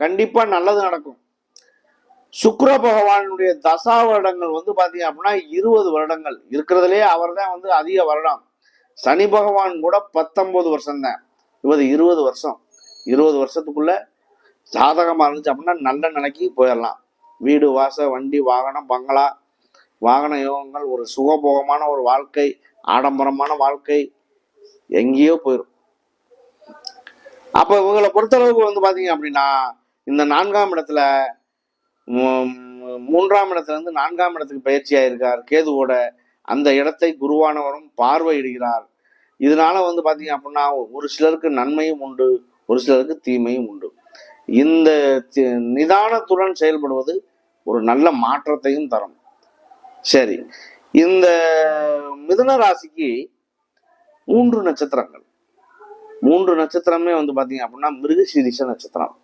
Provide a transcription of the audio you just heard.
கண்டிப்பா நல்லது நடக்கும். சுக்கிர பகவானுடைய தசா வருடங்கள் வந்து பாத்தீங்க அப்படின்னா 20 வருடங்கள் இருக்கிறதுலே அவர் தான் வந்து அதிக வருடம். சனி பகவான் கூட 19 வருஷம் தான், இவர் 20 வருஷம். 20 வருஷத்துக்குள்ள சாதகமா இருந்துச்சு அப்படின்னா நல்ல நிலைக்கு போயிடலாம். வீடு, வாச, வண்டி, வாகனம், பங்களா, வாகன யோகங்கள், ஒரு சுகபோகமான ஒரு வாழ்க்கை, ஆடம்பரமான வாழ்க்கை எங்கேயோ போயிடும். அப்ப இவங்களை பொறுத்தளவுக்கு வந்து பாத்தீங்க அப்படின்னா இந்த 4ஆம் இடத்துல 3ஆம் இடத்துல இருந்து 4ஆம் இடத்துக்கு பயிற்சி ஆயிருக்கார் கேதுவோட. அந்த இடத்தை குருவானவரும் பார்வையிடுகிறார். இதனால வந்து பாத்தீங்க அப்படின்னா ஒரு சிலருக்கு நன்மையும் உண்டு, ஒரு சிலருக்கு தீமையும் உண்டு. இந்த நிதானத்துடன் செயல்படுவது ஒரு நல்ல மாற்றத்தையும் தரும். சரி, இந்த மிதுன ராசிக்கு 3 நட்சத்திரங்கள். 3 நட்சத்திரமே வந்து பாத்தீங்க அப்படின்னா மிருகசீரிஷ நட்சத்திரம்.